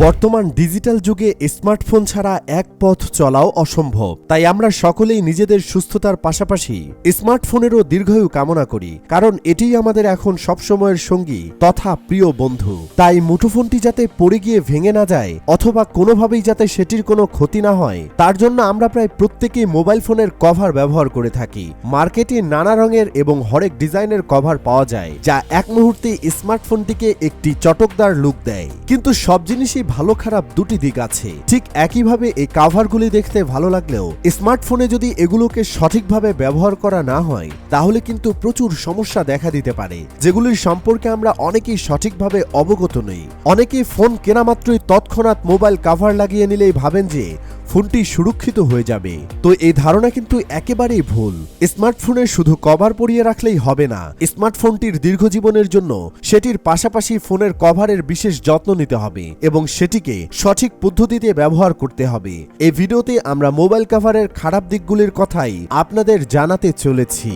বর্তমান ডিজিটাল যুগে স্মার্টফোন ছাড়া এক পথ চলাও অসম্ভব। তাই আমরা সকলেই নিজেদের সুস্থতার পাশাপাশি স্মার্টফোনেরও দীর্ঘায়ু কামনা করি, কারণ এটিই আমাদের এখন সবসময়ের সঙ্গী তথা প্রিয় বন্ধু। তাই মুঠোফোনটি যাতে পড়ে গিয়ে ভেঙে না যায় অথবা কোনোভাবেই যাতে সেটির কোনো ক্ষতি না হয়, তার জন্য আমরা প্রায় প্রত্যেকেই মোবাইল ফোনের কভার ব্যবহার করে থাকি। মার্কেটে নানা রঙের এবং হরেক ডিজাইনের কভার পাওয়া যায়, যা এক মুহূর্তে স্মার্টফোনটিকে একটি চটকদার লুক দেয়। কিন্তু সব জিনিসই ভালো খারাপ দুটি দিক আছে। ঠিক একইভাবে এই কাভারগুলি দেখতে ভালো লাগলেও স্মার্টফোনে যদি এগুলোকে সঠিকভাবে ব্যবহার করা না হয়, তাহলে কিন্তু প্রচুর সমস্যা দেখা দিতে পারে, যেগুলির সম্পর্কে আমরা অনেকেই সঠিকভাবে অবগত নই। অনেকেই ফোন কেনা মাত্রই তৎক্ষণাৎ মোবাইল কাভার লাগিয়ে নিলেই ভাবেন যে ফোনটি সুরক্ষিত হয়ে যাবে। তো এই ধারণা কিন্তু একেবারেই ভুল। স্মার্টফোনে শুধু কভার পরিয়ে রাখলেই হবে না, স্মার্টফোনটির দীর্ঘজীবনের জন্য সেটির পাশাপাশি ফোনের কভারের বিশেষ যত্ন নিতে হবে এবং সেটিকে সঠিক পদ্ধতিতে ব্যবহার করতে হবে। এই ভিডিওতে আমরা মোবাইল কভারের খারাপ দিকগুলির কথাই আপনাদের জানাতে চলেছি।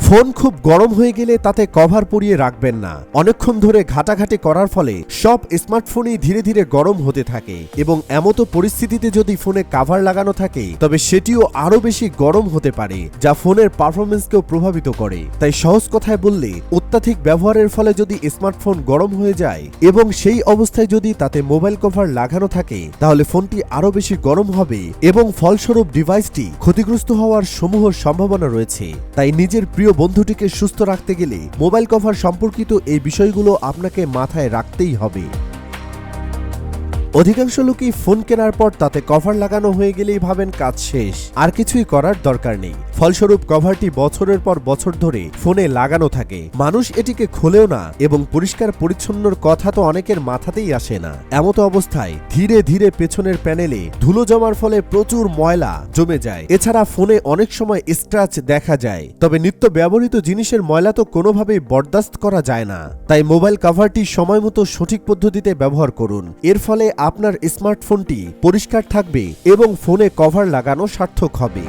ফোন খুব গরম হয়ে গেলে তাতে কভার পরিয়ে রাখবেন না। অনেকক্ষণ ধরে ঘাটাঘাটি করার ফলে সব স্মার্টফোনই ধীরে ধীরে গরম হতে থাকে এবং এমতো পরিস্থিতিতে যদি ফোনে কভার লাগানো থাকে তবে সেটিও আরো বেশি গরম হতে পারে, যা ফোনের পারফরমেন্সকেও প্রভাবিত করে। তাই সহজ কথায় বললে, অত্যাধিক ব্যবহারের ফলে যদি স্মার্টফোন গরম হয়ে যায় এবং সেই অবস্থায় যদি তাতে মোবাইল কভার লাগানো থাকে, তাহলে ফোনটি আরো বেশি গরম হবে এবং ফলস্বরূপ ডিভাইসটি ক্ষতিগ্রস্ত হওয়ার সমূহ সম্ভাবনা রয়েছে। তাই নিজের প্রিয় বন্ধুটিকে সুস্থ রাখতে গেলে মোবাইল কভার সম্পর্কিত এই বিষয়গুলো আপনাকে মাথায় রাখতেই হবে। অধিকাংশ লোকই ফোন কেনার পর তাতে কভার লাগানো হয়ে গেলেই ভাবেন কাজ শেষ, আর কিছুই করার দরকার নেই। ফলস্বরূপ কভারটি বছরের পর বছর ধরে ফোনে লাগানো থাকে, মানুষ এটিকে খোলেও না এবং পরিষ্কার পরিচ্ছন্নর কথা তো অনেকের মাথাতেই আসে না। এমতো অবস্থায় ধীরে ধীরে পেছনের প্যানেলে ধুলো জমার ফলে প্রচুর ময়লা জমে যায়। এছাড়া ফোনে অনেক সময় স্ক্র্যাচ দেখা যায়। তবে নিত্য ব্যবহৃত জিনিসের ময়লা তো কোনোভাবেই বরদাস্ত করা যায় না। তাই মোবাইল কভারটি সময় মতো সঠিক পদ্ধতিতে ব্যবহার করুন। এর ফলে আপনার স্মার্টফোনটি পরিষ্কার থাকবে এবং ফোনে কভার লাগানো সার্থক হবে।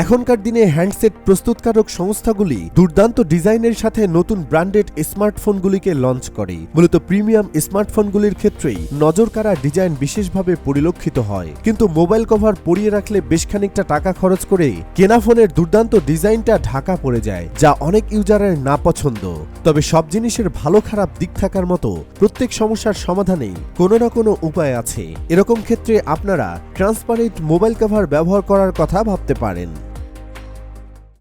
এখনকার দিনে হ্যান্ডসেট প্রস্তুতকারক সংস্থাগুলি দুর্দান্ত ডিজাইনের সাথে নতুন ব্র্যান্ডেড স্মার্টফোনগুলিকে লঞ্চ করে। মূলত প্রিমিয়াম স্মার্টফোনগুলির ক্ষেত্রেই নজরকাড়া ডিজাইন বিশেষভাবে পরিলক্ষিত হয়। কিন্তু মোবাইল কভার পরিয়ে রাখলে বেশ খানিকটা টাকা খরচ করে কেনা ফোনের দুর্দান্ত ডিজাইনটা ঢাকা পড়ে যায়, যা অনেক ইউজারের না পছন্দ। তবে সব জিনিসের ভালো খারাপ দিক থাকার মতো প্রত্যেক সমস্যার সমাধানেই কোনো না কোনো উপায় আছে। এরকম ক্ষেত্রে আপনারা ট্রান্সপারেন্ট মোবাইল কভার ব্যবহার করার কথা ভাবতে পারেন।